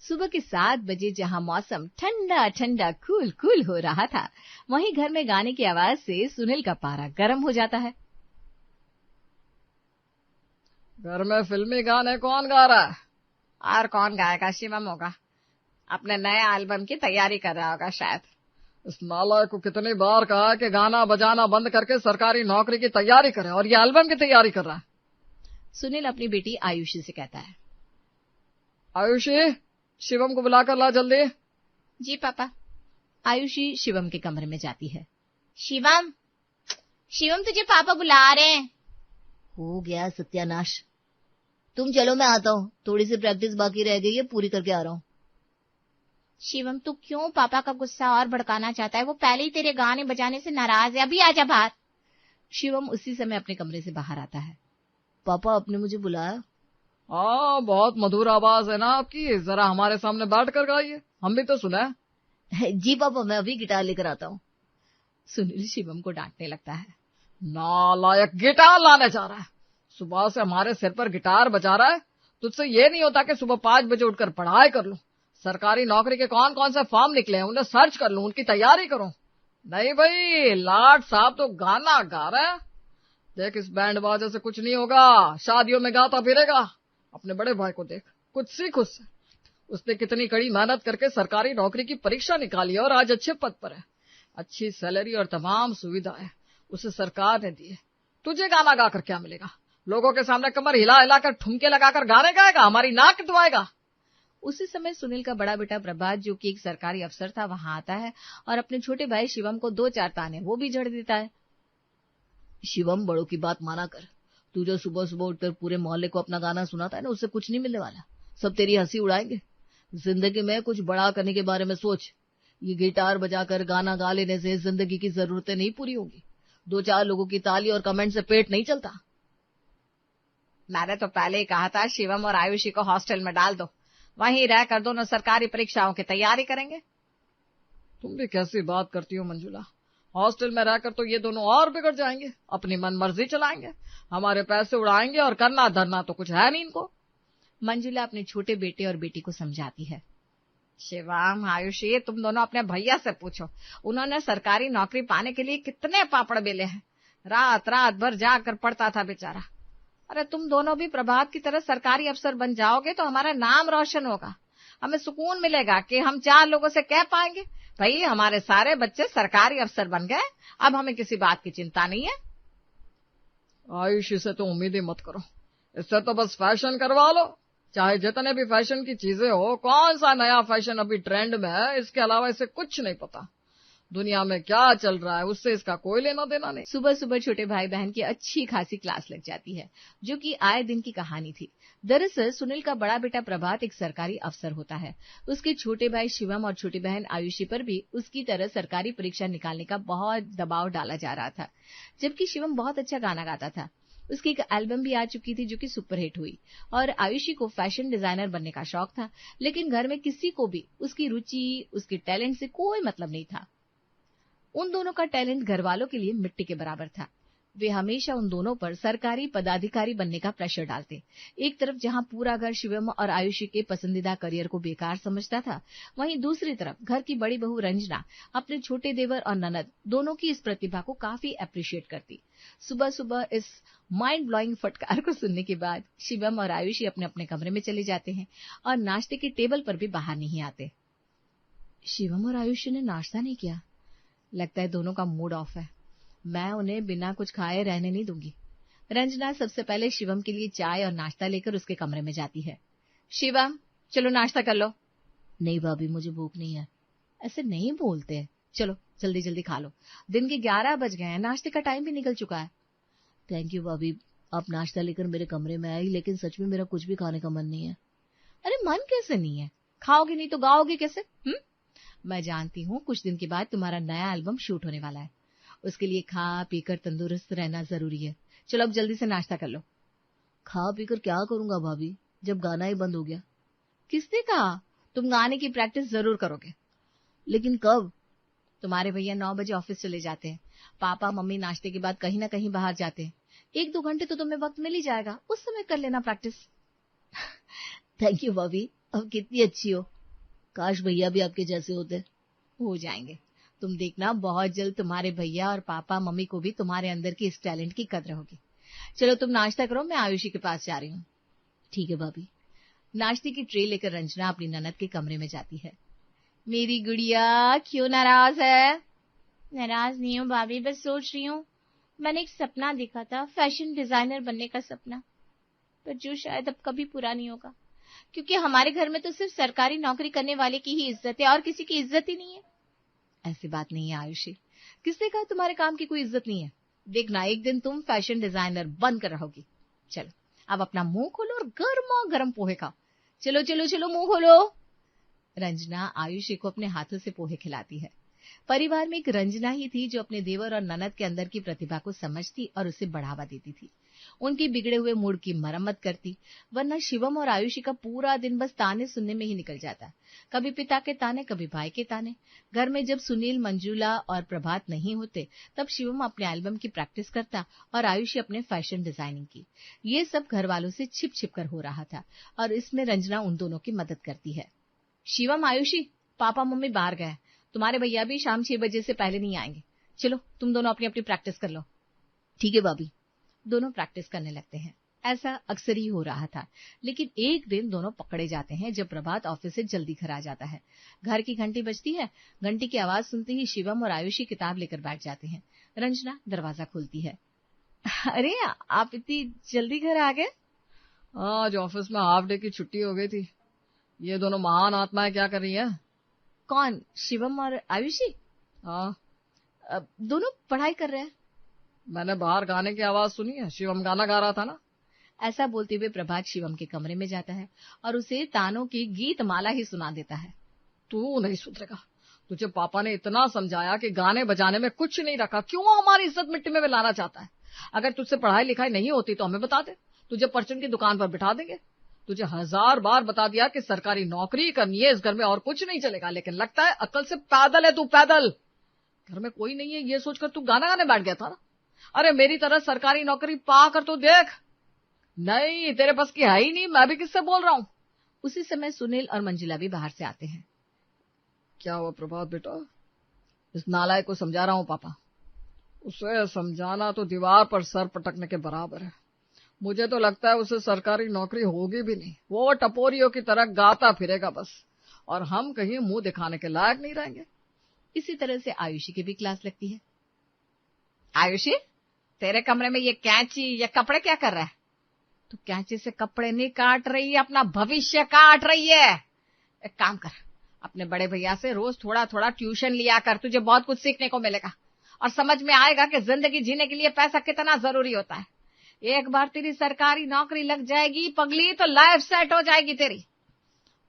सुबह के 7 बजे जहां मौसम ठंडा ठंडा कूल कूल हो रहा था, वहीं घर में गाने की आवाज से सुनील का पारा गर्म हो जाता है। घर में फिल्मी गाने कौन गा रहा है? और कौन गाएगा? शिवम होगा। अपने नए एल्बम की तैयारी कर रहा होगा शायद। इस नालायक को कितनी बार कहा है कि गाना बजाना बंद करके सरकारी नौकरी की तैयारी करे, और ये एल्बम की तैयारी कर रहा है। सुनील अपनी बेटी आयुषी से कहता है। आयुषी, शिवम को बुलाकर ला जल्दी। जी पापा। आयुषी शिवम के कमरे में जाती है। शिवम, शिवम तुझे पापा बुला रहे हैं। हो गया सत्यानाश। तुम चलो, मैं आता हूँ। थोड़ी सी प्रैक्टिस बाकी रह गई है, पूरी करके आ रहा हूँ। शिवम, तू क्यों पापा का गुस्सा और भड़काना चाहता है? वो पहले ही तेरे गाने बजाने से नाराज है। अभी आजा बाहर। शिवम उसी समय अपने कमरे से बाहर आता है। पापा, आपने मुझे बुलाया? हाँ, बहुत मधुर आवाज है ना आपकी। जरा हमारे सामने बैठ कर गाइए, हम भी तो सुने। जी पापा, मैं अभी गिटार लेकर आता हूँ। सुनील शिवम को डांटने लगता है। नालायक, गिटार लाने जा रहा है? सुबह से हमारे सिर पर गिटार बजा रहा है। तुझसे ये नहीं होता कि सुबह 5 बजे उठकर पढ़ाई कर लूं, सरकारी नौकरी के कौन कौन से फॉर्म निकले हैं उन्हें सर्च कर लूं, उनकी तैयारी करूं? नहीं भाई, लाट साहब तो गाना गा रहे हैं। देख, इस बैंड बाजे से कुछ नहीं होगा। शादियों में गाता फिरेगा। अपने बड़े भाई को देख, कुछ सीख उससे। उसने कितनी कड़ी मेहनत करके सरकारी नौकरी की परीक्षा निकाली और आज अच्छे पद पर है। अच्छी सैलरी और तमाम सुविधाएं उसे सरकार ने दी है। तुझे गाना गाकर क्या मिलेगा? लोगों के सामने कमर हिला हिलाकर ठुमके लगाकर गाने गाएगा, हमारी नाक दुआएगा। उसी समय सुनील का बड़ा बेटा प्रभात, जो कि एक सरकारी अफसर था, वहां आता है और अपने छोटे भाई शिवम को 2-4 ताने वो भी जड़ देता है। शिवम, बड़ों की बात माना कर। तू जो सुबह सुबह उठकर पूरे मोहल्ले को अपना गाना सुनाता है ना, उससे कुछ नहीं मिलने वाला। सब तेरी हंसी उड़ाएंगे। जिंदगी में कुछ बड़ा करने के बारे में सोच। ये गिटार बजाकर गाना गा लेने से जिंदगी की जरूरतें नहीं पूरी होगी। 2-4 लोगों की ताली और कमेंट से पेट नहीं चलता। मैंने तो पहले ही कहा था शिवम और आयुषी को हॉस्टल में डाल दो, वहीं रहकर दोनों सरकारी परीक्षाओं की तैयारी करेंगे। तुम भी कैसी बात करती हो मंजुला? हॉस्टल में रहकर तो ये दोनों और बिगड़ जाएंगे, अपनी मनमर्जी चलाएंगे, हमारे पैसे उड़ाएंगे और करना धरना तो कुछ है नहीं इनको। मंजुला अपने छोटे बेटे और बेटी को समझाती है। शिवम, आयुषी, तुम दोनों अपने भैया से पूछो, उन्होंने सरकारी नौकरी पाने के लिए कितने पापड़ बेले हैं। रात रात भर जाकर पढ़ता था बेचारा। अरे तुम दोनों भी प्रभात की तरह सरकारी अफसर बन जाओगे तो हमारा नाम रोशन होगा। हमें सुकून मिलेगा कि हम 4 लोगों से कह पाएंगे, भाई हमारे सारे बच्चे सरकारी अफसर बन गए, अब हमें किसी बात की चिंता नहीं है। आयुषी से तो उम्मीद ही मत करो, इससे तो बस फैशन करवा लो। चाहे जितने भी फैशन की चीजें हो, कौन सा नया फैशन अभी ट्रेंड में है, इसके अलावा इसे कुछ नहीं पता। दुनिया में क्या चल रहा है उससे इसका कोई लेना देना नहीं। सुबह सुबह छोटे भाई बहन की अच्छी खासी क्लास लग जाती है, जो कि आए दिन की कहानी थी। दरअसल सुनील का बड़ा बेटा प्रभात एक सरकारी अफसर होता है। उसके छोटे भाई शिवम और छोटी बहन आयुषी पर भी उसकी तरह सरकारी परीक्षा निकालने का बहुत दबाव डाला जा रहा था। जबकि शिवम बहुत अच्छा गाना गाता था। उसकी एक एल्बम भी आ चुकी थी जो कि सुपरहिट हुई, और आयुषी को फैशन डिजाइनर बनने का शौक था। लेकिन घर में किसी को भी उसकी रुचि, उसके टैलेंट से कोई मतलब नहीं था। उन दोनों का टैलेंट घर वालों के लिए मिट्टी के बराबर था। वे हमेशा उन दोनों पर सरकारी पदाधिकारी बनने का प्रेशर डालते। एक तरफ जहां पूरा घर शिवम और आयुषी के पसंदीदा करियर को बेकार समझता था, वहीं दूसरी तरफ घर की बड़ी बहू रंजना अपने छोटे देवर और ननद दोनों की इस प्रतिभा को काफी अप्रिशिएट करती। सुबह सुबह इस माइंड ब्लोइंग फटकार को सुनने के बाद शिवम और आयुषी अपने अपने कमरे में चले जाते हैं और नाश्ते के टेबल पर भी बाहर नहीं आते। शिवम और आयुषी ने नाश्ता नहीं किया। लगता है दोनों का मूड ऑफ है। मैं उन्हें बिना कुछ खाए रहने नहीं दूंगी। रंजना सबसे पहले शिवम के लिए चाय और नाश्ता लेकर उसके कमरे में जाती है। शिवम, चलो नाश्ता कर लो। नहीं भाभी, मुझे भूख नहीं है। ऐसे नहीं बोलते। चलो जल्दी जल्दी खा लो। दिन के 11 बज गए हैं, नाश्ते का टाइम भी निकल चुका है। थैंक यू भाभी, आप नाश्ता लेकर मेरे कमरे में आई, लेकिन सच में मेरा कुछ भी खाने का मन नहीं है। अरे मन कैसे नहीं है? खाओगे नहीं तो गाओगे कैसे? मैं जानती हूँ कुछ दिन के बाद तुम्हारा नया एल्बम शूट होने वाला है। उसके लिए खा पीकर तंदुरुस्त रहना जरूरी है। चलो अब जल्दी से नाश्ता कर लो। खा पीकर क्या करूंगा भाभी, जब गाना ही बंद हो गया? किसने कहा? तुम गाने की प्रैक्टिस जरूर करोगे। लेकिन कब? तुम्हारे भैया 9 बजे ऑफिस चले जाते हैं। पापा मम्मी नाश्ते के बाद कहीं ना कहीं बाहर जाते हैं। 1-2 घंटे तो तुम्हें वक्त मिल ही जाएगा, उस समय कर लेना प्रैक्टिस। थैंक यू भाभी, अब कितनी अच्छी हो। काश भैया भी आपके जैसे होते। हो जाएंगे, तुम देखना, बहुत जल्द तुम्हारे भैया और पापा मम्मी को भी तुम्हारे अंदर की इस टैलेंट की कद्र होगी। चलो तुम नाश्ता करो, मैं आयुषी के पास जा रही हूँ। ठीक है भाभी। नाश्ते की ट्रे लेकर रंजना अपनी ननद के कमरे में जाती है। मेरी गुड़िया क्यों नाराज है? नाराज नहीं हूँ भाभी, बस सोच रही हूँ, मैंने एक सपना देखा था, फैशन डिजाइनर बनने का सपना, पर जो शायद अब कभी पूरा नहीं होगा, क्योंकि हमारे घर में तो सिर्फ सरकारी नौकरी करने वाले की ही इज्जत है और किसी की इज्जत ही नहीं है। ऐसी बात नहीं है आयुषी, किसने कहा तुम्हारे काम की कोई इज्जत नहीं है? देखना, एक दिन तुम फैशन डिजाइनर बनकर रहोगी। चलो अब अपना मुंह खोलो और गर्मा गर्म पोहे खाओ। चलो चलो चलो, मुंह खोलो। रंजना आयुषी को अपने हाथों से पोहे खिलाती है। परिवार में एक रंजना ही थी जो अपने देवर और ननद के अंदर की प्रतिभा को समझती और उसे बढ़ावा देती थी, उनके बिगड़े हुए मूड की मरम्मत करती। वरना शिवम और आयुषी का पूरा दिन बस ताने सुनने में ही निकल जाता। कभी पिता के ताने, कभी भाई के ताने। घर में जब सुनील, मंजुला और प्रभात नहीं होते, तब शिवम अपने एल्बम की प्रैक्टिस करता और आयुषी अपने फैशन डिजाइनिंग की। ये सब घर वालों से छिप छिप कर हो रहा था और इसमें रंजना उन दोनों की मदद करती है। शिवम, आयुषी, पापा मम्मी बाहर गए, तुम्हारे भैया भी शाम 6 बजे से पहले नहीं आएंगे। चलो तुम दोनों अपनी अपनी प्रैक्टिस कर लो। ठीक है भाभी। दोनों प्रैक्टिस करने लगते हैं। ऐसा अक्सर ही हो रहा था, लेकिन एक दिन दोनों पकड़े जाते हैं जब प्रभात ऑफिस से जल्दी घर आ जाता है। घर की घंटी बजती है। घंटी की आवाज सुनते ही शिवम और आयुषी किताब लेकर बैठ जाते हैं। रंजना दरवाजा खोलती है। अरे आप इतनी जल्दी घर आ गए? आज ऑफिस में हाफ डे की छुट्टी हो गई थी। ये दोनों महान आत्माएं क्या कर रही हैं? कौन, शिवम और आयुषी? हाँ, दोनों पढ़ाई कर रहे हैं। मैंने बाहर गाने की आवाज सुनी है, शिवम गाना गा रहा था ना। ऐसा बोलते हुए प्रभात शिवम के कमरे में जाता है और उसे तानों की गीत माला ही सुना देता है। तू नहीं सुधरेगा। तुझे पापा ने इतना समझाया कि गाने बजाने में कुछ नहीं रखा, क्यों हमारी इज्जत मिट्टी में मिलाना चाहता है? अगर तुझसे पढ़ाई लिखाई नहीं होती तो हमें बता दे, तुझे परचून की दुकान पर बिठा देंगे। तुझे 1000 बार बता दिया कि सरकारी नौकरी करनी है, इस घर में और कुछ नहीं चलेगा, लेकिन लगता है अक्ल से पैदल है तू, पैदल। घर में कोई नहीं है ये सोचकर तू गाना गाने बैठ गया था ना। अरे मेरी तरह सरकारी नौकरी पा कर तो देख। नहीं, तेरे बस की है ही नहीं, मैं भी किससे बोल रहा हूँ। उसी समय सुनील और मंजुला भी बाहर से आते हैं। क्या हुआ प्रभात बेटा? इस नालायक को समझा रहा हूँ पापा। उसे समझाना तो दीवार पर सर पटकने के बराबर है। मुझे तो लगता है उसे सरकारी नौकरी होगी भी नहीं, वो टपोरियों की तरह गाता फिरेगा बस, और हम कहीं मुंह दिखाने के लायक नहीं रहेंगे। इसी तरह से आयुषी की भी क्लास लगती है। आयुषी, तेरे कमरे में ये कैंची, ये कपड़े क्या कर रहा है? तो कैंची से कपड़े नहीं काट रही है, अपना भविष्य काट रही है। एक काम कर, अपने बड़े भैया से रोज थोड़ा थोड़ा ट्यूशन लिया कर, तुझे बहुत कुछ सीखने को मिलेगा और समझ में आएगा कि जिंदगी जीने के लिए पैसा कितना जरूरी होता है। एक बार तेरी सरकारी नौकरी लग जाएगी पगली, तो लाइफ सेट हो जाएगी तेरी।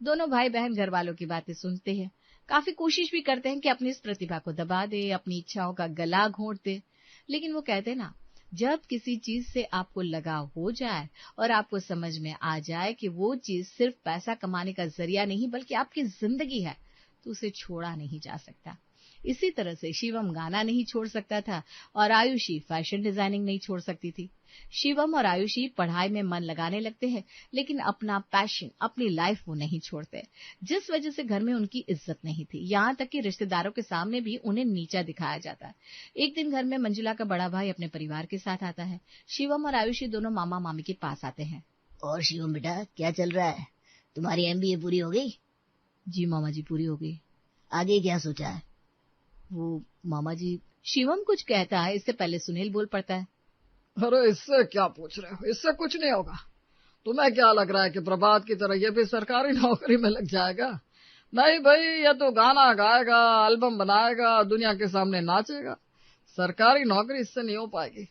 दोनों भाई बहन घर वालों की बातें सुनते हैं, काफी कोशिश भी करते हैं कि अपनी इस प्रतिभा को दबा दे, अपनी इच्छाओं का गला घोंट दे, लेकिन वो कहते ना, जब किसी चीज से आपको लगाव हो जाए और आपको समझ में आ जाए कि वो चीज सिर्फ पैसा कमाने का जरिया नहीं बल्कि आपकी जिंदगी है, तो उसे छोड़ा नहीं जा सकता। इसी तरह से शिवम गाना नहीं छोड़ सकता था और आयुषी फैशन डिजाइनिंग नहीं छोड़ सकती थी। शिवम और आयुषी पढ़ाई में मन लगाने लगते हैं, लेकिन अपना पैशन, अपनी लाइफ वो नहीं छोड़ते, जिस वजह से घर में उनकी इज्जत नहीं थी। यहाँ तक कि रिश्तेदारों के सामने भी उन्हें नीचा दिखाया जाता है। एक दिन घर में मंजुला का बड़ा भाई अपने परिवार के साथ आता है। शिवम और आयुषी दोनों मामा मामी के पास आते हैं। और शिवम बेटा, क्या चल रहा है? तुम्हारी MBA पूरी हो गई? जी मामा जी, पूरी हो गई। आगे क्या सोचा है? वो मामा जी, शिवम कुछ कहता है, इससे पहले सुनील बोल पड़ता है। अरे इससे क्या पूछ रहे हो, इससे कुछ नहीं होगा। तुम्हें क्या लग रहा है कि प्रभात की तरह ये भी सरकारी नौकरी में लग जाएगा? नहीं भाई, ये तो गाना गाएगा, एल्बम बनाएगा, दुनिया के सामने नाचेगा। सरकारी नौकरी इससे नहीं हो पाएगी।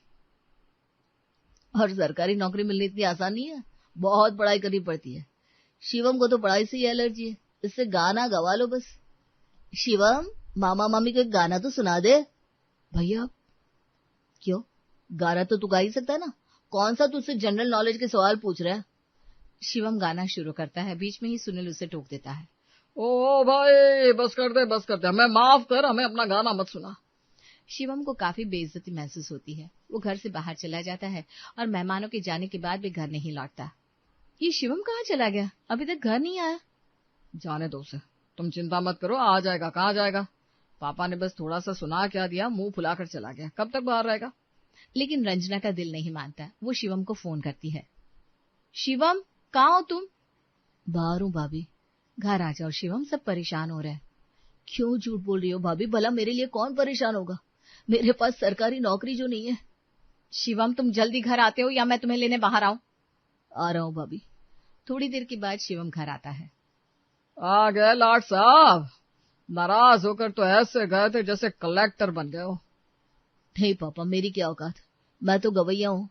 और सरकारी नौकरी मिलनी इतनी आसान नहीं है, बहुत पढ़ाई करनी पड़ती है। शिवम को तो पढ़ाई से ही एलर्जी है, इससे गाना गवा लो बस। शिवम, मामा मामी को एक गाना तो सुना दे। भैया, क्यों? गाना तो तू गा ही सकता है ना, कौन सा तुझसे जनरल नॉलेज के सवाल पूछ रहा है? शिवम गाना शुरू करता है, बीच में ही सुनील उसे टोक देता है। ओ भाई, बस कर दे, बस कर दे, हमें माफ कर, हमें अपना गाना मत सुना। शिवम को काफी बेइज्जती महसूस होती है। वो घर से बाहर चला जाता है और मेहमानों के जाने के बाद भी घर नहीं लौटता। ये शिवम कहाँ चला गया? अभी तक घर नहीं आया। जाने दो उसे, तुम चिंता मत करो, आ जाएगा, कहाँ जाएगा। पापा ने बस थोड़ा सा सुना क्या दिया, मुंह फुलाकर चला गया, कब तक बाहर रहेगा। लेकिन रंजना का दिल नहीं मानता। वो शिवम को फोन करती है। शिवम, कहाँ हो तुम? बाहर हूँ भाभी। घर आ जाओ शिवम, सब परेशान हो रहे हैं। क्यों झूठ बोल रही हो भाभी? भला मेरे लिए कौन परेशान होगा? मेरे पास सरकारी नौकरी जो नहीं है। शिवम, तुम जल्दी घर आते हो या मैं तुम्हें लेने बाहर आऊं? आ रहा हूँ भाभी। थोड़ी देर के बाद शिवम घर आता है। आ गए लाट साहब, नाराज होकर तो ऐसे गए थे जैसे कलेक्टर बन गए हो। नहीं पापा, मेरी क्या औकात, मैं तो गवैया हूँ।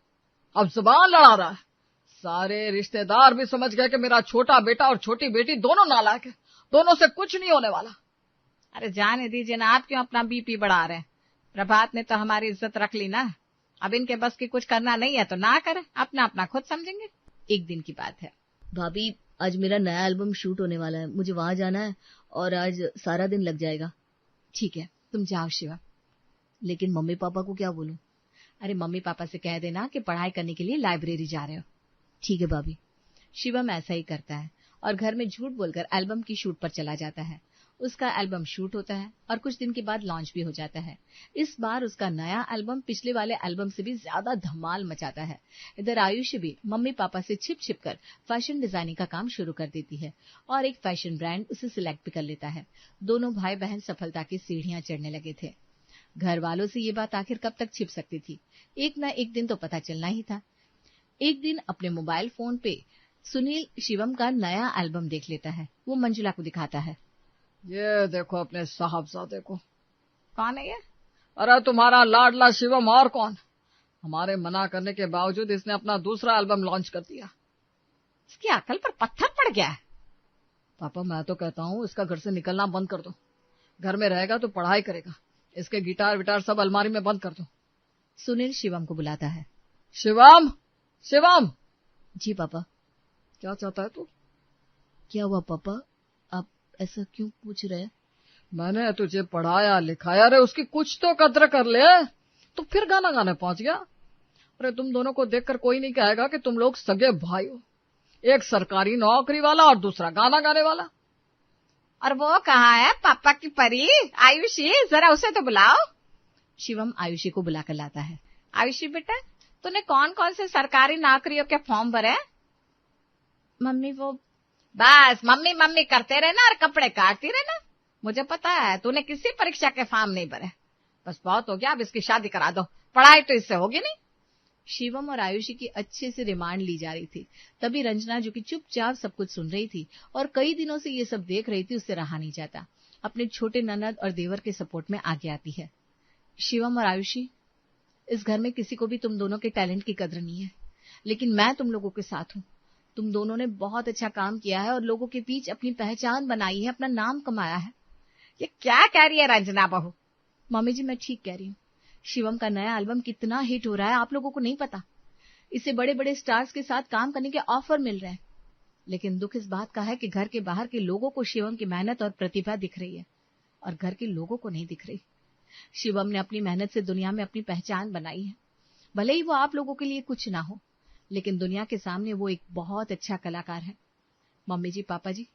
अब जुबान लड़ा रहा है। सारे रिश्तेदार भी समझ गए कि मेरा छोटा बेटा और छोटी बेटी दोनों नालायक है, दोनों से कुछ नहीं होने वाला। अरे जाने दीजिए ना, आप क्यों अपना बीपी बढ़ा रहे हैं? प्रभात ने तो हमारी इज्जत रख ली ना, अब इनके बस की कुछ करना नहीं है तो ना करें, अपना अपना खुद समझेंगे। एक दिन की बात है। भाभी, आज मेरा नया एल्बम शूट होने वाला है, मुझे वहां जाना है और आज सारा दिन लग जाएगा। ठीक है, तुम जाओ शिवा। लेकिन मम्मी पापा को क्या बोलूं? अरे मम्मी पापा से कह देना कि पढ़ाई करने के लिए लाइब्रेरी जा रहे हो। ठीक है भाभी। शिवम ऐसा ही करता है और घर में झूठ बोलकर एल्बम की शूट पर चला जाता है। उसका एल्बम शूट होता है और कुछ दिन के बाद लॉन्च भी हो जाता है। इस बार उसका नया एल्बम पिछले वाले एल्बम से भी ज्यादा धमाल मचाता है। इधर आयुषी भी मम्मी पापा से छिप छिप कर फैशन डिजाइनिंग का काम शुरू कर देती है और एक फैशन ब्रांड उसे सिलेक्ट भी कर लेता है। दोनों भाई बहन सफलता की सीढ़ियां चढ़ने लगे थे। घर वालों से ये बात आखिर कब तक छिप सकती थी? एक न एक दिन तो पता चलना ही था। एक दिन अपने मोबाइल फोन पे सुनील शिवम का नया एल्बम देख लेता है। वो मंजुला को दिखाता है। ये देखो अपने साहबजादे को। कौन है ये? अरे तुम्हारा लाडला शिवम, और कौन। हमारे मना करने के बावजूद इसने अपना दूसरा एल्बम लॉन्च कर दिया। इसकी अकल पर पत्थर पड़ गया है। पापा, मैं तो कहता हूँ इसका घर से निकलना बंद कर दो। घर में रहेगा तो पढ़ाई करेगा, इसके गिटार विटार सब अलमारी में बंद कर दो। सुनील शिवम को बुलाता है। शिवम, शिवम। जी पापा। क्या चाहता है तू? क्या हुआ पापा, आप ऐसा क्यों पूछ रहे हैं? मैंने तुझे पढ़ाया लिखाया रे, उसकी कुछ तो कद्र कर ले। तो फिर गाना गाने पहुंच गया। अरे तुम दोनों को देखकर कोई नहीं कहेगा कि तुम लोग सगे भाई हो। एक सरकारी नौकरी वाला और दूसरा गाना गाने वाला। और वो कहाँ है पापा की परी? आयुषी, जरा उसे तो बुलाओ। शिवम आयुषी को बुलाकर लाता है। आयुषी बेटा, तूने कौन कौन से सरकारी नौकरियों के फॉर्म भरे? मम्मी वो बस मम्मी मम्मी करते रहना और कपड़े काटती रहना। मुझे पता है तूने किसी परीक्षा के फॉर्म नहीं भरे। बस बहुत हो गया, अब इसकी शादी करा दो, पढ़ाई तो इससे होगी नहीं। शिवम और आयुषी की अच्छे से रिमांड ली जा रही थी। तभी रंजना, जो कि चुपचाप सब कुछ सुन रही थी और कई दिनों से ये सब देख रही थी, उससे रहा नहीं जाता। अपने छोटे ननद और देवर के सपोर्ट में आगे आती है। शिवम और आयुषी, इस घर में किसी को भी तुम दोनों के टैलेंट की कदर नहीं है, लेकिन मैं तुम लोगों के साथ हूँ। तुम दोनों ने बहुत अच्छा काम किया है और लोगों के बीच अपनी पहचान बनाई है, अपना नाम कमाया है। ये क्या कह रही है रंजना बहू? मम्मी जी, मैं ठीक कह रही हूँ। शिवम का नया एल्बम कितना हिट हो रहा है आप लोगों को नहीं पता। इसे बड़े बड़े स्टार्स के साथ काम करने के ऑफर मिल रहे हैं। लेकिन दुख इस बात का है कि घर के बाहर के लोगों को शिवम की मेहनत और प्रतिभा दिख रही है और घर के लोगों को नहीं दिख रही। शिवम ने अपनी मेहनत से दुनिया में अपनी पहचान बनाई है। भले ही वो आप लोगों के लिए कुछ ना हो, लेकिन दुनिया के सामने वो एक बहुत अच्छा कलाकार है। मम्मी जी, पापा जी,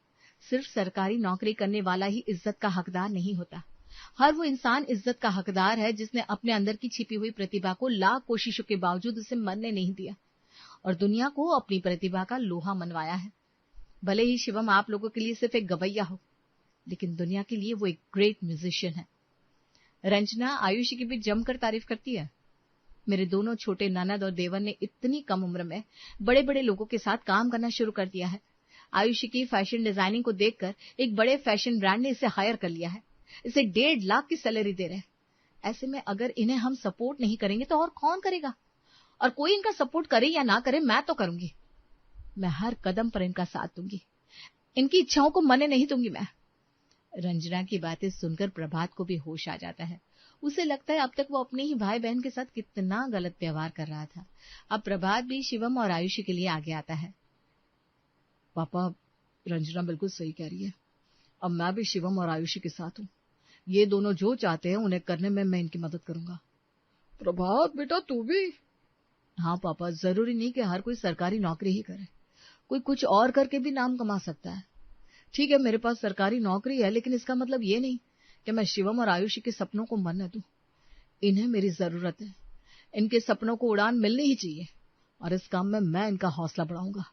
सिर्फ सरकारी नौकरी करने वाला ही इज्जत का हकदार नहीं होता। हर वो इंसान इज्जत का हकदार है जिसने अपने अंदर की छिपी हुई प्रतिभा को लाख कोशिशों के बावजूद उसे मरने नहीं दिया और दुनिया को अपनी प्रतिभा का लोहा मनवाया है। भले ही शिवम आप लोगों के लिए सिर्फ एक गवैया हो, लेकिन दुनिया के लिए वो एक ग्रेट म्यूजिशियन है। रंजना आयुषी की भी जमकर तारीफ करती है। मेरे दोनों छोटे ननद और देवर ने इतनी कम उम्र में बड़े बड़े लोगों के साथ काम करना शुरू कर दिया है। आयुषी की फैशन डिजाइनिंग को देखकर एक बड़े फैशन ब्रांड ने इसे हायर कर लिया है। इसे 1.5 लाख की सैलरी दे रहे हैं। ऐसे में अगर इन्हें हम सपोर्ट नहीं करेंगे तो और कौन करेगा? और कोई इनका सपोर्ट करे या ना करे, मैं तो करूंगी। मैं हर कदम पर इनका साथ दूंगी, इनकी इच्छाओं को मरने नहीं दूंगी मैं। रंजना की बातें सुनकर प्रभात को भी होश आ जाता है। उसे लगता है अब तक वो अपने ही भाई बहन के साथ कितना गलत व्यवहार कर रहा था। अब प्रभात भी शिवम और आयुषी के लिए आगे आता है। पापा, रंजना बिल्कुल सही कह रही है। अब मैं भी शिवम और आयुषी के साथ हूँ। ये दोनों जो चाहते हैं उन्हें करने में मैं इनकी मदद करूंगा। प्रभात बेटा, तू भी? हाँ पापा, जरूरी नहीं कि हर कोई सरकारी नौकरी ही करे, कोई कुछ और करके भी नाम कमा सकता है। ठीक है, मेरे पास सरकारी नौकरी है, लेकिन इसका मतलब ये नहीं कि मैं शिवम और आयुषी के सपनों को मरने दूं। इन्हें मेरी जरूरत है, इनके सपनों को उड़ान मिलनी ही चाहिए, और इस काम में मैं इनका हौसला बढ़ाऊंगा।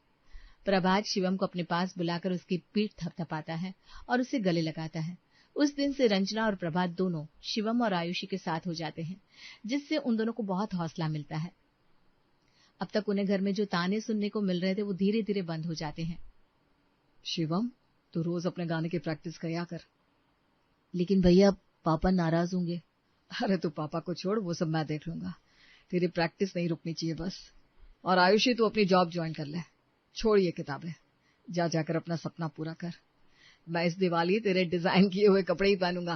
प्रभात शिवम को अपने पास बुलाकर उसकी पीठ थपथपाता है और उसे गले लगाता है। उस दिन से रंजना और प्रभात दोनों शिवम और आयुषी के साथ हो जाते हैं, जिससे उन दोनों को बहुत हौसला मिलता है। अब तक उन्हें घर में जो ताने सुनने को मिल रहे थे वो धीरे धीरे बंद हो जाते हैं। शिवम, तू रोज अपने गाने की प्रैक्टिस किया कर। लेकिन भैया पापा नाराज होंगे। अरे तू पापा को छोड़, वो सब मैं देख लूंगा। तेरी प्रैक्टिस नहीं रुकनी चाहिए बस। और आयुषी, तू अपनी जॉब ज्वाइन कर ले, छोड़ ये किताबें, जा जाकर अपना सपना पूरा कर। मैं इस दिवाली तेरे डिजाइन किए हुए कपड़े ही पहनूंगा।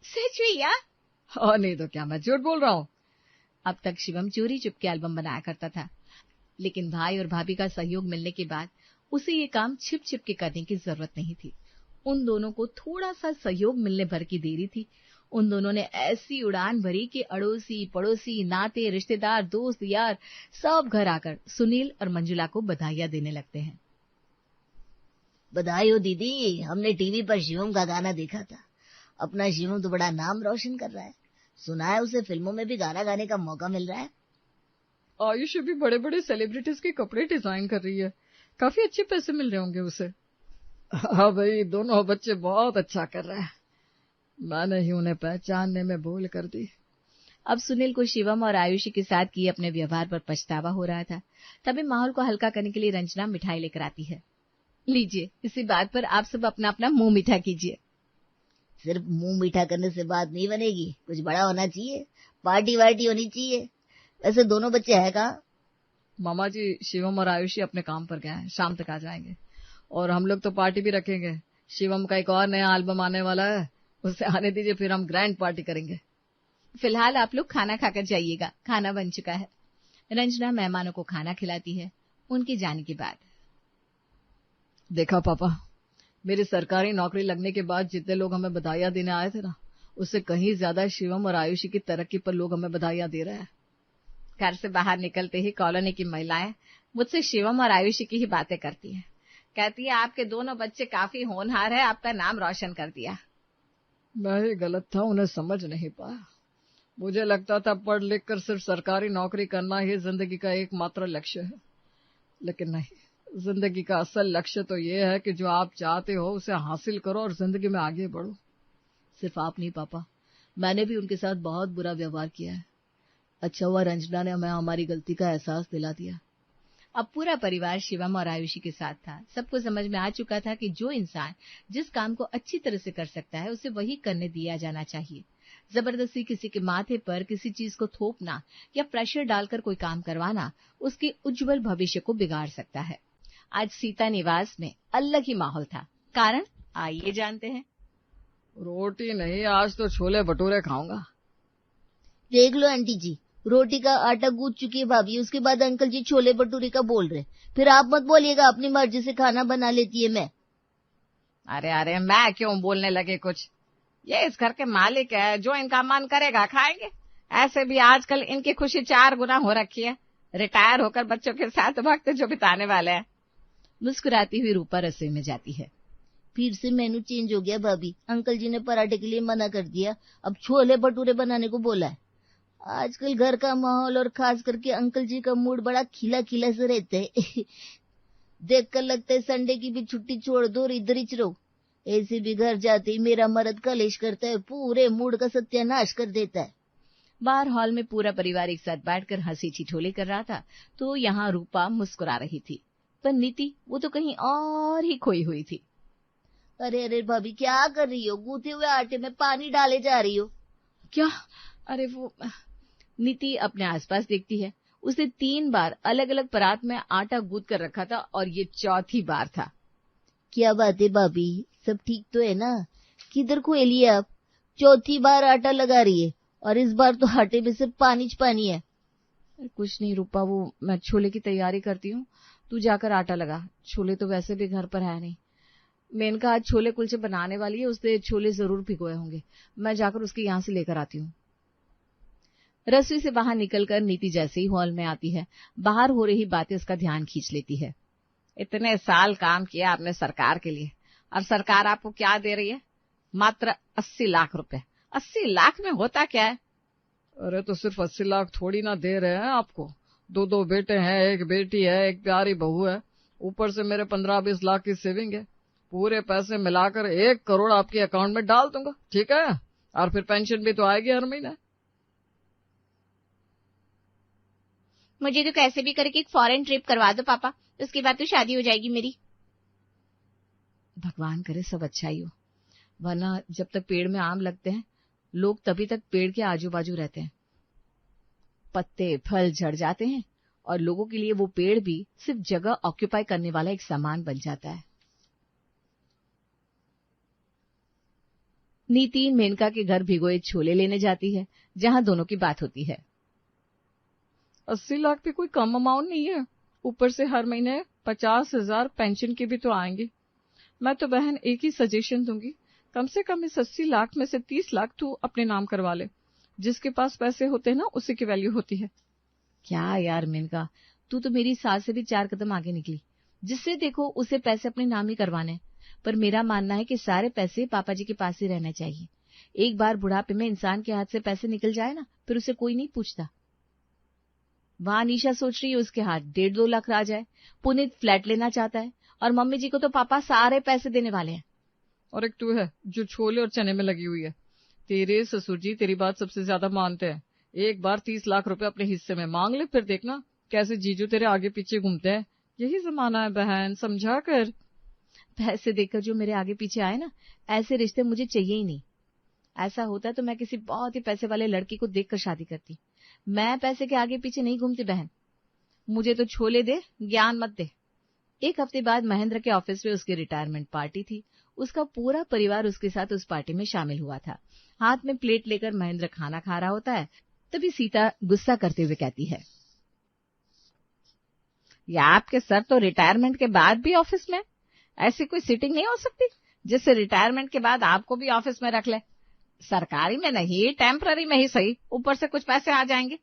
सच भैया? और नहीं तो क्या, मैं झूठ बोल रहा हूँ। अब तक शिवम चोरी चुपके एल्बम बनाया करता था, लेकिन भाई और भाभी का सहयोग मिलने के बाद उसे ये काम छिप छिप के करने की जरूरत नहीं थी। उन दोनों को थोड़ा सा सहयोग मिलने भर की देरी थी। उन दोनों ने ऐसी उड़ान भरी कि अड़ोसी पड़ोसी, नाते रिश्तेदार, दोस्त यार सब घर आकर सुनील और मंजुला को बधाइयां देने लगते हैं। बधाई हो दीदी, हमने टीवी पर शिवम का गाना देखा था। अपना शिवम तो बड़ा नाम रोशन कर रहा है। सुना है उसे फिल्मों में भी गाना गाने का मौका मिल रहा है। आयुषी भी बड़े बड़े सेलिब्रिटीज के कपड़े डिजाइन कर रही है, काफी अच्छे पैसे मिल रहे होंगे उसे। हाँ भाई, दोनों बच्चे बहुत अच्छा कर रहे हैं। मैंने ही उन्हें पहचानने में भूल कर दी। अब सुनील को शिवम और आयुषी के साथ किए अपने व्यवहार पर पछतावा हो रहा था। तभी माहौल को हल्का करने के लिए रंजना मिठाई लेकर आती है। लीजिए, इसी बात पर आप सब अपना अपना मुंह मीठा कीजिए। सिर्फ मुंह मीठा करने से बात नहीं बनेगी, कुछ बड़ा होना चाहिए, पार्टी वार्टी होनी चाहिए। वैसे दोनों बच्चे हैं कहाँ? मामा जी, शिवम और आयुषी अपने काम पर गए हैं, शाम तक आ जाएंगे। और हम लोग तो पार्टी भी रखेंगे। शिवम का एक और नया एल्बम आने वाला है, उसे आने दीजिए, फिर हम ग्रैंड पार्टी करेंगे। फिलहाल आप लोग खाना खाकर जाइएगा, खाना बन चुका है। रंजना मेहमानों को खाना खिलाती है। उनके जाने के बाद, देखा पापा, मेरी सरकारी नौकरी लगने के बाद जितने लोग हमें बधाइयां देने आए थे ना, उससे कहीं ज्यादा शिवम और आयुषी की तरक्की पर लोग हमें बधाइयां दे रहे हैं। घर से बाहर निकलते ही कॉलोनी की महिलाएं मुझसे शिवम और आयुषी की ही बातें करती हैं। कहती है, आपके दोनों बच्चे काफी होनहार है, आपका नाम रोशन कर दिया। मैं ही गलत था, उन्हें समझ नहीं पाया। मुझे लगता था पढ़ लिख कर सिर्फ सरकारी नौकरी करना ही जिंदगी का एकमात्र लक्ष्य है, लेकिन नहीं। जिंदगी का असल लक्ष्य तो ये है कि जो आप चाहते हो उसे हासिल करो और जिंदगी में आगे बढ़ो। सिर्फ आप नहीं पापा, मैंने भी उनके साथ बहुत बुरा व्यवहार किया है। अच्छा हुआ रंजना ने हमें हमारी गलती का एहसास दिला दिया। अब पूरा परिवार शिवम और आयुषी के साथ था। सबको समझ में आ चुका था कि जो इंसान जिस काम को अच्छी तरह से कर सकता है उसे वही करने दिया जाना चाहिए। जबरदस्ती किसी के माथे पर किसी चीज को थोपना या प्रेशर डालकर कोई काम करवाना उसके उज्जवल भविष्य को बिगाड़ सकता है। आज सीता निवास में अलग ही माहौल था। कारण आइए जानते हैं। रोटी नहीं, आज तो छोले भटूरे खाऊंगा। देख लो आंटी जी, रोटी का आटा गूंथ चुकी है भाभी, उसके बाद अंकल जी छोले भटूरे का बोल रहे। फिर आप मत बोलिएगा अपनी मर्जी से खाना बना लेती है मैं। अरे मैं क्यों बोलने लगे कुछ? ये इस घर के मालिक है, जो इनका मन करेगा खाएंगे। ऐसे भी आजकल इनकी खुशी 4 गुना हो रखी है। रिटायर होकर बच्चों के साथ वक्त जो बिताने वाले हैं। मुस्कुराती हुई रूपा रसोई में जाती है। फिर से मेनू चेंज हो गया भाभी, अंकल जी ने पराठे के लिए मना कर दिया, अब छोले भटूरे बनाने को बोला है। आजकल घर का माहौल और खास करके अंकल जी का मूड बड़ा खिला खिला से रहता है। देखकर लगता है संडे की भी छुट्टी छोड़ दो और इधर ही रहो। ऐसे भी घर जाते ही मेरा मर्द कलेश करता है, पूरे मूड का सत्यानाश कर देता है। बाहर हॉल में पूरा परिवार एक साथ बैठकर हंसी ठिठोली कर रहा था, तो यहाँ रूपा मुस्कुरा रही थी, पर नीति वो तो कहीं और ही खोई हुई थी। अरे भाभी, क्या कर रही हो? गूंथे हुए आटे में पानी डाले जा रही हो क्या? अरे वो नीति अपने आसपास देखती है। उसने 3 बार अलग अलग परात में आटा गूंथ कर रखा था और ये चौथी बार था। क्या बात है भाभी, सब ठीक तो है ना? किधर खोलिए आप? चौथी बार आटा लगा रही है और इस बार तो आटे में सिर्फ पानी है। कुछ नहीं रूपा, वो मैं छोले की तैयारी करती हूँ, तू जाकर आटा लगा। छोले तो वैसे भी घर पर है नहीं। मेनका आज छोले कुलचे बनाने वाली है, उसने छोले जरूर भिगोए होंगे। मैं जाकर उसके यहाँ से लेकर आती हूँ। रसोई से बाहर निकलकर नीति जैसे ही हॉल में आती है, बाहर हो रही बातें उसका ध्यान खींच लेती है। इतने साल काम किया आपने सरकार के लिए, और सरकार आपको क्या दे रही है? मात्र 80 लाख रुपए। 80 लाख में होता क्या है? अरे तो सिर्फ 80 लाख थोड़ी ना दे रहे हैं आपको। 2 बेटे हैं, एक बेटी है, एक प्यारी बहू है, ऊपर से मेरे 15-20 लाख की सेविंग है। पूरे पैसे मिलाकर 1 करोड़ आपके अकाउंट में डाल दूंगा, ठीक है? और फिर पेंशन भी तो आएगी हर महीने। मुझे तो कैसे भी करके एक फॉरेन ट्रिप करवा दो पापा, उसके बाद तो शादी हो जाएगी मेरी। भगवान करे सब अच्छा ही हो, वरना जब तक पेड़ में आम लगते हैं लोग तभी तक पेड़ के आजू बाजू रहते हैं। पत्ते फल झड़ जाते हैं और लोगों के लिए वो पेड़ भी सिर्फ जगह ऑक्यूपाई करने वाला एक सामान बन जाता है। नीति मेनका के घर भिगोए छोले लेने जाती है, जहां दोनों की बात होती है। 80 लाख भी कोई कम अमाउंट नहीं है, ऊपर से हर महीने 50,000 पेंशन की भी तो आएंगी। मैं तो बहन एक ही सजेशन दूंगी, कम से कम इस 80 लाख में से 30 लाख तू अपने नाम करवा ले। जिसके पास पैसे होते हैं ना, उसी की वैल्यू होती है। क्या यार मेनका, तू तो मेरी सास से भी 4 कदम आगे निकली। जिससे देखो उसे पैसे अपने नाम ही करवाने। पर मेरा मानना है कि सारे पैसे पापा जी के पास ही रहने चाहिए। एक बार बुढ़ापे में इंसान के हाथ से पैसे निकल जाए ना, फिर उसे कोई नहीं पूछता। वहां निशा सोच रही है उसके हाथ 1.5-2 लाख आ जाए। पुनीत फ्लैट लेना चाहता है और मम्मी जी को तो पापा सारे पैसे देने वाले हैं। और एक तू है जो छोले और चने में लगी हुई है। तेरे ससुर जी तेरी बात सबसे ज्यादा मानते हैं। एक बार 30 लाख रुपए अपने हिस्से में मांग ले, फिर देखना कैसे जीजू तेरे आगे पीछे घूमते हैं। यही जमाना है बहन, समझा कर। पैसे देकर जो मेरे आगे पीछे आए ना, ऐसे रिश्ते मुझे चाहिए ही नहीं। ऐसा होता तो मैं किसी बहुत ही पैसे वाले लड़की को देखकर शादी करती। मैं पैसे के आगे पीछे नहीं घूमती बहन। मुझे तो छोले दे, ज्ञान मत दे। 1 हफ्ते बाद महेंद्र के ऑफिस में उसकी रिटायरमेंट पार्टी थी। उसका पूरा परिवार उसके साथ उस पार्टी में शामिल हुआ था। हाथ में प्लेट लेकर महेंद्र खाना खा रहा होता है, तभी सीता गुस्सा करते हुए कहती है, या आपके सर तो रिटायरमेंट के बाद भी ऑफिस में? ऐसी कोई सीटिंग नहीं हो सकती जिससे रिटायरमेंट के बाद आपको भी ऑफिस में रख ले? सरकारी में नहीं, टेम्पररी में ही सही, ऊपर से कुछ पैसे आ जाएंगे।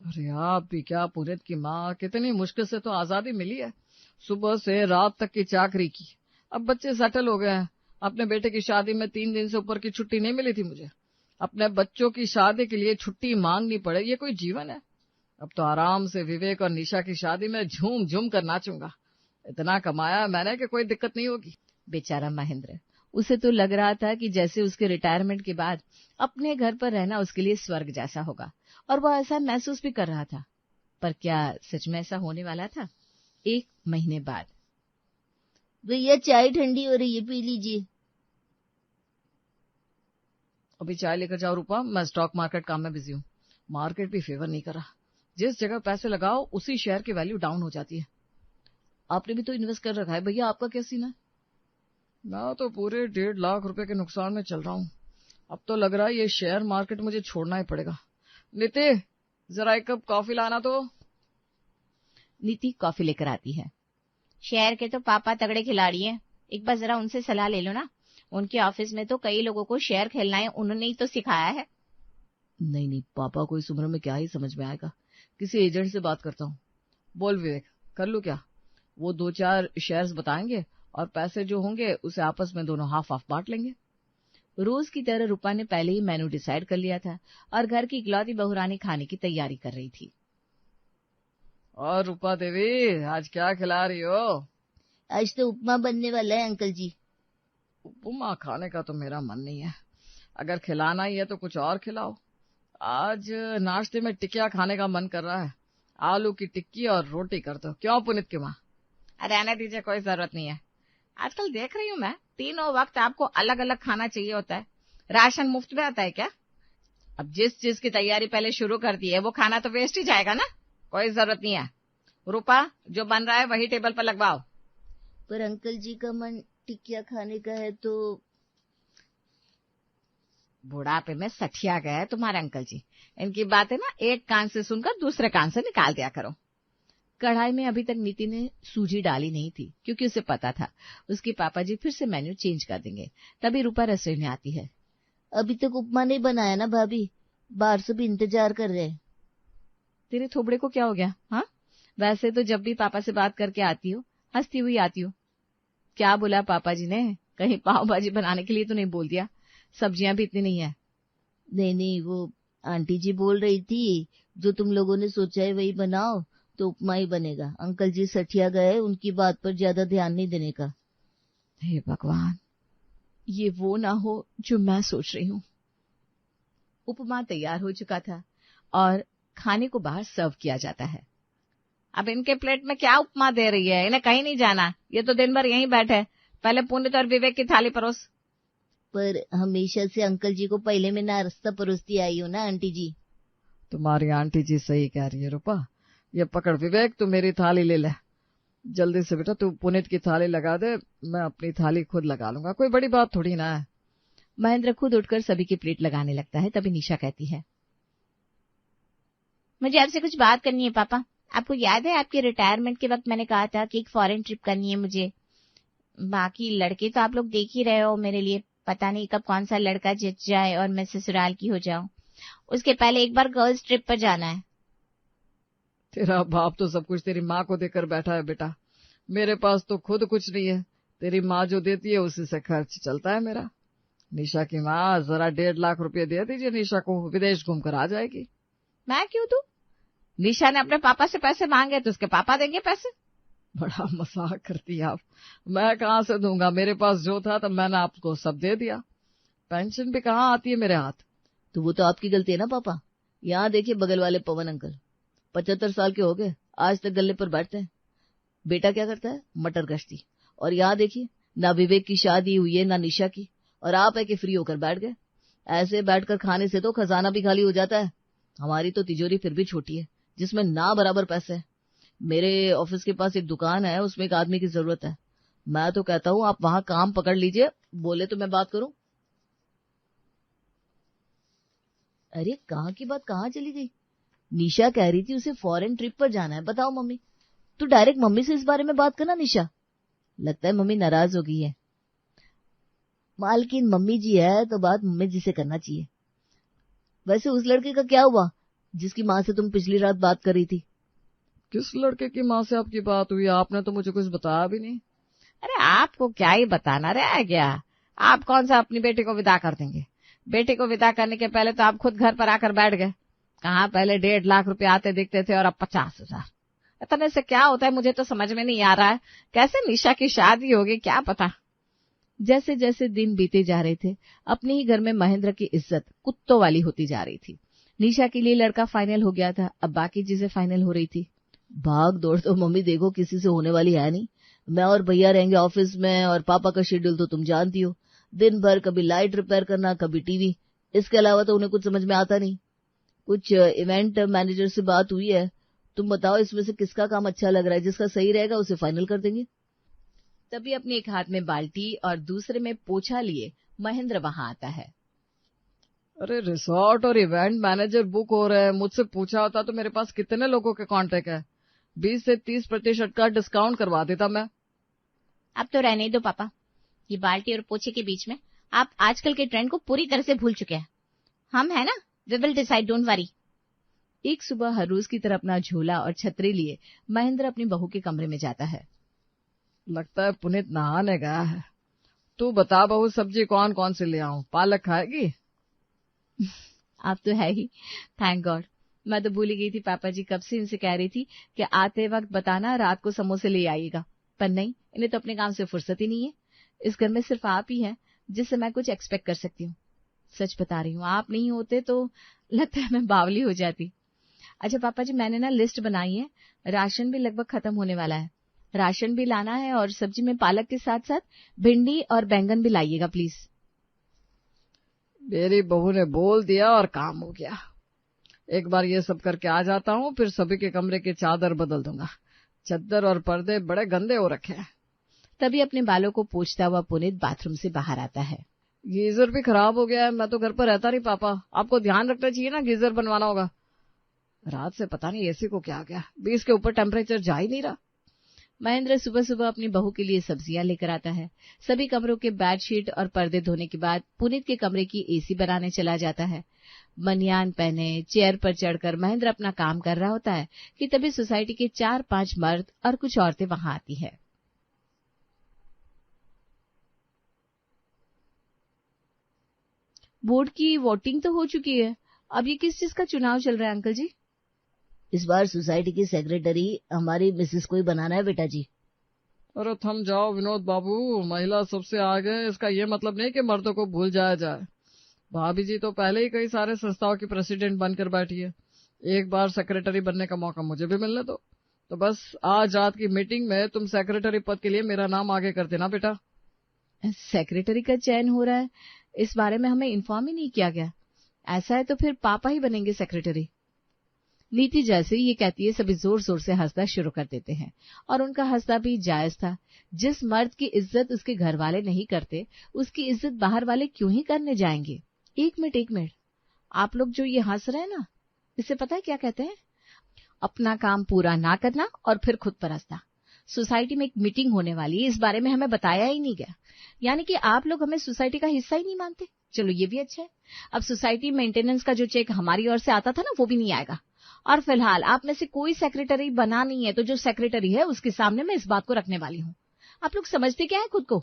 अरे आप भी क्या, पुनीत की माँ, कितनी मुश्किल से तो आजादी मिली है। सुबह से रात तक की चाकरी की, अब बच्चे सेटल हो गए हैं। अपने बेटे की शादी में 3 दिन से ऊपर की छुट्टी नहीं मिली थी मुझे। अपने बच्चों की शादी के लिए छुट्टी मांगनी पड़े, ये कोई जीवन है? अब तो आराम से विवेक और निशा की शादी में झूम झूम कर नाचूंगा। इतना कमाया मैंने कि कोई दिक्कत नहीं होगी। बेचारा महेंद्र, उसे तो लग रहा था कि जैसे उसके रिटायरमेंट के बाद अपने घर पर रहना उसके लिए स्वर्ग जैसा होगा, और वह ऐसा महसूस भी कर रहा था। पर क्या सच में ऐसा होने वाला था? 1 महीने बाद। भैया चाय ठंडी हो रही है, पी लीजिए। अभी चाय लेकर जाओ रूपा, मैं स्टॉक मार्केट काम में बिजी हूँ। मार्केट भी फेवर नहीं कर रहा। जिस जगह पैसे लगाओ उसी शेयर की वैल्यू डाउन हो जाती है। आपने भी तो इन्वेस्ट कर रखा है भैया, आपका क्या सीन है? मैं तो पूरे 1.5 लाख रुपए के नुकसान में चल रहा हूँ। अब तो लग रहा है ये शेयर मार्केट मुझे छोड़ना ही पड़ेगा। नीति, जरा 1 कप कॉफी लाना तो। नीति कॉफी लेकर आती है। शेयर के तो पापा तगड़े खिलाड़ी हैं, एक बार जरा उनसे सलाह ले लो ना। उनके ऑफिस में तो कई लोगों को शेयर खेलना है, उन्होंने ही तो सिखाया है। नहीं, पापा को इस उम्र में क्या ही समझ में आएगा। किसी एजेंट से बात करता हूँ। बोल विवेक, कर लूं क्या? वो 2-4 शेयर्स बताएंगे और पैसे जो होंगे उसे आपस में दोनों हाफ बांट लेंगे। रोज की तरह रूपा ने पहले ही मेनू डिसाइड कर लिया था और घर की इकलौती बहुरानी खाने की तैयारी कर रही थी। और रूपा देवी, आज क्या खिला रही हो? आज तो उपमा बनने वाला है अंकल जी। उपमा खाने का तो मेरा मन नहीं है। अगर खिलाना ही है तो कुछ और खिलाओ। आज नाश्ते में टिकिया खाने का मन कर रहा है। आलू की टिक्की और रोटी कर दो। क्यों पुनीत की माँ? रहने दीजिए, कोई जरूरत नहीं है। आजकल देख रही हूँ मैं, तीनों वक्त आपको अलग अलग खाना चाहिए होता है। राशन मुफ्त में आता है क्या? अब जिस चीज की तैयारी पहले शुरू कर दी है वो खाना तो वेस्ट ही जाएगा ना। कोई जरूरत नहीं है। रूपा, जो बन रहा है वही टेबल पर लगवाओ। पर अंकल जी का मन टिकिया खाने का है तो। बुढ़ापे में सठिया गया है तुम्हारे अंकल जी। इनकी बातें ना एक कान से सुनकर दूसरे कान से निकाल दिया करो। कढ़ाई में अभी तक नीति ने सूजी डाली नहीं थी, क्योंकि उसे पता था उसके पापा जी फिर से मेन्यू चेंज कर देंगे। तभी रूपा रसोई में आती है। अभी तक उपमा नहीं बनाया ना भाभी, बाहर से भी इंतजार कर रहे हैं। तेरे थोबड़े को क्या हो गया? हाँ, वैसे तो जब भी पापा से बात करके आती हो हंसती हुई आती हो। क्या बोला पापा जी ने? कहीं पाव भाजी बनाने के लिए तो नहीं बोल दिया? सब्जियां भी इतनी नहीं है। नहीं, वो आंटी जी बोल रही थी जो तुम लोगों ने सोचा है वही बनाओ, तो उपमा ही बनेगा। अंकल जी सठिया गए, उनकी बात पर ज्यादा ध्यान नहीं देने का। हे भगवान, ये वो ना हो जो मैं सोच रही हूँ। उपमा तैयार हो चुका था और खाने को बाहर सर्व किया जाता है। अब इनके प्लेट में क्या उपमा दे रही है? इन्हें कहीं नहीं जाना, ये तो दिन भर यहीं बैठे। पहले पुनीत और विवेक की थाली परोस। पर हमेशा से अंकल जी को पहले में नाश्ता परोसती आई हो ना आंटी जी। तुम्हारी आंटी जी सही कह रही है रूपा। ये पकड़ विवेक, तू मेरी थाली ले ले जल्दी से बेटा। तू पुनीत की थाली लगा दे, मैं अपनी थाली खुद लगा लूंगा, कोई बड़ी बात थोड़ी ना है। महेंद्र खुद उठकर सभी की प्लेट लगाने लगता है। तभी निशा कहती है, मुझे आपसे कुछ बात करनी है पापा। आपको याद है आपके रिटायरमेंट के वक्त मैंने कहा था कि एक फॉरेन ट्रिप करनी है मुझे। बाकी लड़के तो आप लोग देख ही रहे हो मेरे लिए, पता नहीं कब कौन सा लड़का जच जाए और मैं ससुराल की हो जाऊं। उसके पहले एक बार गर्ल्स ट्रिप पर जाना है। तेरा बाप तो सब कुछ तेरी माँ को देकर बैठा है बेटा, मेरे पास तो खुद कुछ नहीं है। तेरी माँ जो देती है उसी से खर्च चलता है मेरा। निशा की माँ, जरा 1.5 लाख रुपए दे दीजिए, निशा को विदेश घूमकर आ जाएगी। मैं क्यों दूं? निशा ने अपने पापा से पैसे मांगे तो उसके पापा देंगे पैसे। बड़ा मजाक करती है आप। मैं कहाँ से दूंगा? मेरे पास जो था तब मैंने आपको सब दे दिया। पेंशन भी कहाँ आती है मेरे हाथ। तो वो तो आपकी गलती है ना पापा। यहाँ देखिए बगल वाले पवन अंकल 75 साल के हो गए, आज तक गले पर बैठते हैं। बेटा क्या करता है? मटर गश्ती। और यहाँ देखिए, ना विवेक की शादी हुई है ना निशा की, और आप है कि फ्री होकर बैठ गए। ऐसे बैठकर खाने से तो खजाना भी खाली हो जाता है। हमारी तो तिजोरी फिर भी छोटी है, जिसमें ना बराबर पैसे हैं। मेरे ऑफिस के पास एक दुकान है, उसमें एक आदमी की जरूरत है। मैं तो कहता हूँ आप वहां काम पकड़ लीजिए, बोले तो मैं बात करूं। अरे कहाँ की बात कहाँ चली गई? निशा कह रही थी उसे फॉरेन ट्रिप पर जाना है। बताओ मम्मी, तू डायरेक्ट मम्मी से इस बारे में बात करना निशा। लगता है मम्मी नाराज हो गई है। मालकिन मम्मी जी है तो बात मम्मी जी से करना चाहिए। वैसे उस लड़के का क्या हुआ जिसकी माँ से तुम पिछली रात बात कर रही थी? किस लड़के की माँ से आपकी बात हुई? आपने तो मुझे कुछ बताया भी नहीं। अरे आपको क्या ही बताना रह गया। आप कौन सा अपनी बेटी को विदा कर देंगे? बेटी को विदा करने के पहले तो आप खुद घर पर आकर बैठ गए। कहाँ पहले 1.5 लाख रुपए आते दिखते थे और अब 50,000। इतने से क्या होता है मुझे तो समझ में नहीं आ रहा है। कैसे निशा की शादी होगी क्या पता। जैसे जैसे दिन बीते जा रहे थे, अपने ही घर में महेंद्र की इज्जत कुत्तों वाली होती जा रही थी। निशा के लिए लड़का फाइनल हो गया था, अब बाकी चीजें फाइनल हो रही थी। भाग दौड़ तो मम्मी देखो किसी से होने वाली है नहीं। मैं और भैया रहेंगे ऑफिस में, और पापा का शेड्यूल तो तुम जानती हो। दिन भर कभी लाइट रिपेयर करना, कभी टीवी। इसके अलावा तो उन्हें कुछ समझ में आता नहीं। कुछ इवेंट मैनेजर से बात हुई है। तुम बताओ इसमें से किसका काम अच्छा लग रहा है, जिसका सही रहेगा उसे फाइनल कर देंगे। तभी अपने एक हाथ में बाल्टी और दूसरे में पोछा लिए महेंद्र वहां आता है। अरे रिसोर्ट और इवेंट मैनेजर बुक हो रहे हैं, मुझसे पूछा होता तो मेरे पास कितने लोगों के कांटेक्ट है। 20 से 30% का डिस्काउंट करवा देता मैं। अब तो रहने दो पापा, ये बाल्टी और पोछे के बीच में आप आजकल के ट्रेंड को पूरी तरह से भूल चुके हैं। हम है ना, we will decide, don't worry. एक सुबह हर रोज की तरह अपना झोला और छतरी लिए महेंद्र अपनी बहू के कमरे में जाता है। लगता है पुनीत नहाने गया है। तू बता बहू, सब्जी कौन कौन सी ले आऊं? पालक खाएगी? आप तो है ही, थैंक गॉड। मैं तो भूल ही गई थी, पापा जी कब से इनसे कह रही थी कि आते वक्त बताना रात को समोसे ले आइएगा, पर नहीं, इन्हें तो अपने काम से फुर्सत ही नहीं है। इस घर में सिर्फ आप ही हैं जिससे मैं कुछ एक्सपेक्ट कर सकती हूँ। सच बता रही हूँ, आप नहीं होते तो लगता है मैं बावली हो जाती। अच्छा पापा जी, मैंने ना लिस्ट बनाई है, राशन भी लगभग खत्म होने वाला है। राशन भी लाना है और सब्जी में पालक के साथ साथ भिंडी और बैंगन भी लाइएगा प्लीज। मेरी बहू ने बोल दिया और काम हो गया। एक बार ये सब करके आ जाता हूँ, फिर सभी के कमरे की चादर बदल दूंगा। चद्दर और पर्दे बड़े गंदे हो रखे हैं। तभी अपने बालों को पोंछता हुआ पुनीत बाथरूम से बाहर आता है। गीजर भी खराब हो गया है। मैं तो घर पर रहता नहीं पापा, आपको ध्यान रखना चाहिए ना, गीजर बनवाना होगा। रात से पता नहीं एसी को क्या गया, 20 के ऊपर टेम्परेचर जा ही नहीं रहा। महेंद्र सुबह सुबह अपनी बहू के लिए सब्जियां लेकर आता है। सभी कमरों के बेडशीट और पर्दे धोने के बाद पुनीत के कमरे की एसी बनाने चला जाता है। बनियान पहने चेयर पर चढ़कर महेंद्र अपना काम कर रहा होता है कि तभी सोसाइटी के 4-5 मर्द और कुछ औरतें वहां आती है। बोर्ड की वोटिंग तो हो चुकी है, अब ये किस चीज का चुनाव चल रहा है अंकल जी? इस बार सोसाइटी की सेक्रेटरी हमारी मिसेस को ही बनाना है बेटा जी। अरे थम जाओ विनोद बाबू, महिला सबसे आगे इसका ये मतलब नहीं कि मर्दों को भूल जाया जाए। भाभी जी तो पहले ही कई सारे संस्थाओं की प्रेसिडेंट बनकर बैठी है, एक बार सेक्रेटरी बनने का मौका मुझे भी मिलने दो। तो बस आज रात की मीटिंग में तुम सेक्रेटरी पद के लिए मेरा नाम आगे कर देना बेटा। सेक्रेटरी का चयन हो रहा है, इस बारे में हमें इन्फॉर्म ही नहीं किया गया। ऐसा है तो फिर पापा ही बनेंगे सेक्रेटरी। नीति जैसे ही ये कहती है सभी जोर जोर से हंसना शुरू कर देते हैं, और उनका हंसना भी जायज था। जिस मर्द की इज्जत उसके घर वाले नहीं करते, उसकी इज्जत बाहर वाले क्यों ही करने जाएंगे। एक मिनट, आप लोग जो ये हंस रहे हैं ना, इसे पता है क्या कहते हैं? अपना काम पूरा ना करना और फिर खुद पर हंसना। सोसाइटी में एक मीटिंग होने वाली है, इस बारे में हमें बताया ही नहीं गया, यानी कि आप लोग हमें सोसाइटी का हिस्सा ही नहीं मानते। चलो ये भी अच्छा है, अब सोसाइटी मेंटेनेंस का जो चेक हमारी ओर से आता था ना, वो भी नहीं आएगा। और फिलहाल आप में से कोई सेक्रेटरी बना नहीं है, तो जो सेक्रेटरी है उसके सामने मैं इस बात को रखने वाली हूँ। आप लोग समझते क्या है खुद को?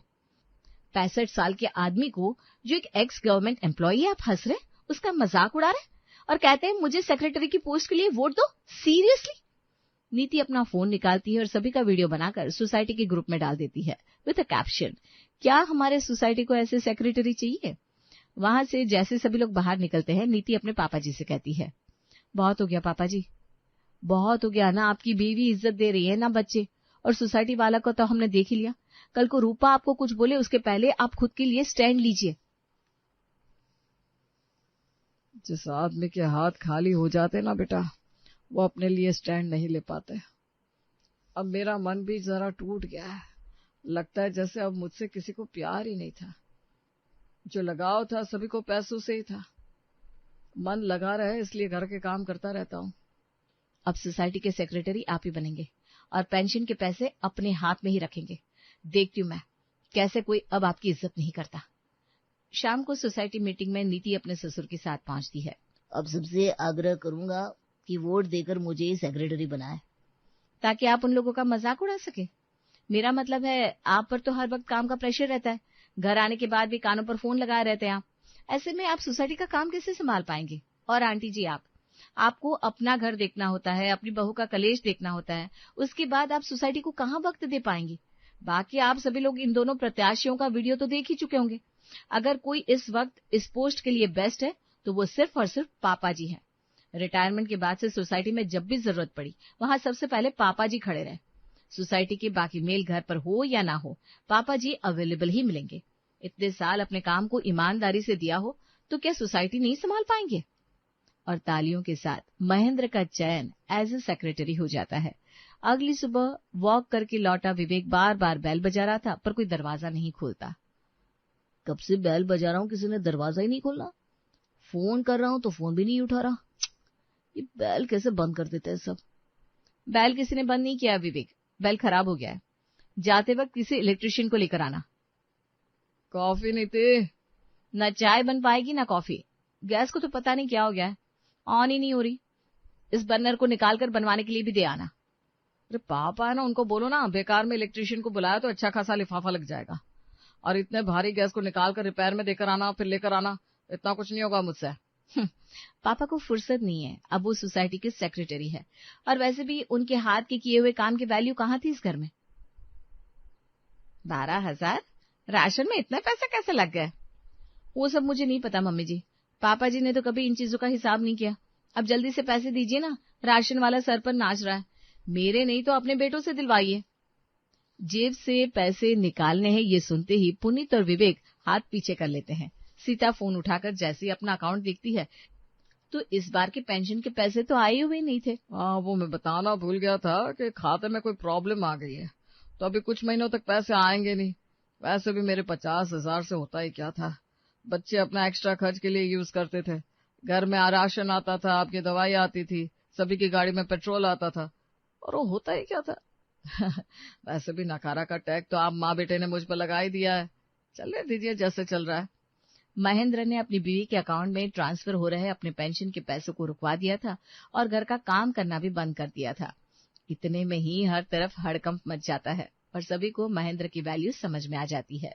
65 साल के आदमी को, जो एक एक्स गवर्नमेंट एम्प्लॉई है, आप हंस रहे, उसका मजाक उड़ा रहे और कहते हैं मुझे सेक्रेटरी की पोस्ट के लिए वोट दो। सीरियसली? नीति अपना फोन निकालती है और सभी का वीडियो बनाकर सोसाइटी के ग्रुप में डाल देती है विद अ कैप्शन, क्या हमारे सोसाइटी को ऐसे सेक्रेटरी चाहिए? वहां से जैसे सभी लोग बाहर निकलते हैं, नीति अपने पापा जी से कहती है, बहुत हो गया पापा जी, बहुत हो गया ना। आपकी बीवी इज्जत दे रही है ना बच्चे, और सोसाइटी वाला को तो हमने देख ही लिया। कल को रूपा आपको कुछ बोले उसके पहले आप खुद के लिए स्टैंड लीजिए। जिस आदमी के हाथ खाली हो जाते ना बेटा, वो अपने लिए स्टैंड नहीं ले पाते। अब मेरा मन भी जरा टूट गया है, लगता है जैसे अब मुझसे किसी को प्यार ही नहीं था। जो लगाव था सभी को पैसों से ही था। मन लगा रहे इसलिए घर के काम करता रहता हूँ। अब सोसाइटी के सेक्रेटरी आप ही बनेंगे और पेंशन के पैसे अपने हाथ में ही रखेंगे। देखती हूँ मैं कैसे कोई अब आपकी इज्जत नहीं करता। शाम को सोसाइटी मीटिंग में नीति अपने ससुर के साथ पहुंचती है। अब सबसे आग्रह करूंगा कि वोट देकर मुझे ही सेक्रेटरी बनाए, ताकि आप उन लोगों का मजाक उड़ा सके। मेरा मतलब है आप पर तो हर वक्त काम का प्रेशर रहता है, घर आने के बाद भी कानों पर फोन लगाए रहते हैं आप। ऐसे में आप सोसाइटी का काम कैसे संभाल पाएंगे? और आंटी जी, आपको अपना घर देखना होता है, अपनी बहू का कलेश देखना होता है, उसके बाद आप सोसाइटी को कहाँ वक्त दे पाएंगे? बाकी आप सभी लोग इन दोनों प्रत्याशियों का वीडियो तो देख ही चुके होंगे। अगर कोई इस वक्त इस पोस्ट के लिए बेस्ट है तो वो सिर्फ और सिर्फ पापा जी हैं। रिटायरमेंट के बाद से सोसाइटी में जब भी जरूरत पड़ी, वहां सबसे पहले पापा जी खड़े रहे। सोसाइटी के बाकी मेल घर पर हो या ना हो, पापा जी अवेलेबल ही मिलेंगे। इतने साल अपने काम को ईमानदारी से दिया हो तो क्या सोसाइटी नहीं संभाल पाएंगे? और तालियों के साथ महेंद्र का चयन एज ए सेक्रेटरी हो जाता है। अगली सुबह वॉक करके लौटा विवेक बार बार बेल बजा रहा था, पर कोई दरवाजा नहीं खोलता। कब से बेल बजा रहा हूँ, किसी ने दरवाजा ही नहीं खोला। फोन कर रहा हूँ तो फोन भी नहीं उठा रहा। ये बेल कैसे बंद कर देते हैं सब? बेल किसी ने बंद नहीं किया विवेक, बेल खराब हो गया है। जाते वक्त किसी इलेक्ट्रिशियन को लेकर आना। कॉफी नहीं थी? न चाय बन पाएगी ना कॉफी। गैस को तो पता नहीं क्या हो गया है, ऑन ही नहीं हो रही। इस बर्नर को निकाल कर बनवाने के लिए भी दे आना। अरे पापा है ना, उनको बोलो ना बेकार में इलेक्ट्रिशियन को बुलाया तो अच्छा खासा लिफाफा लग जाएगा। और इतने भारी गैस को निकाल कर रिपेयर में देकर आना फिर लेकर आना, इतना कुछ नहीं होगा मुझसे। पापा को फुर्सत नहीं है, अब वो सोसाइटी के सेक्रेटरी है। और वैसे भी उनके हाथ के किए हुए काम की वैल्यू कहाँ थी इस घर में? 12,000 राशन में इतना पैसा कैसे लग गया? वो सब मुझे नहीं पता मम्मी जी, पापा जी ने तो कभी इन चीजों का हिसाब नहीं किया। अब जल्दी से पैसे दीजिए ना, राशन वाला सर पर नाच रहा है। मेरे नहीं तो अपने बेटों से दिलवाइए। जेब से पैसे निकालने हैं ये सुनते ही पुनीत और विवेक हाथ पीछे कर लेते हैं। सीता फोन उठाकर जैसे ही अपना अकाउंट देखती है तो इस बार के पेंशन के पैसे तो आए हुए नहीं थे। वो मैं बताना भूल गया था कि खाते में कोई प्रॉब्लम आ गई है, तो अभी कुछ महीनों तक पैसे आएंगे नहीं। वैसे भी मेरे 50,000 से होता ही क्या था, बच्चे अपना एक्स्ट्रा खर्च के लिए यूज करते थे। घर में राशन आता था, आपकी दवाई आती थी, सभी की गाड़ी में पेट्रोल आता था, और वो होता ही क्या था। वैसे भी नकारा का टैग तो आप माँ बेटे ने मुझ पर लगा ही दिया है। चलने दीजिए जैसे चल रहा है। महेंद्र ने अपनी बीवी के अकाउंट में ट्रांसफर हो रहे अपने पेंशन के पैसों को रुकवा दिया था और घर का काम करना भी बंद कर दिया था। इतने में ही हर तरफ हड़कंप मच जाता है और सभी को महेंद्र की वैल्यू समझ में आ जाती है।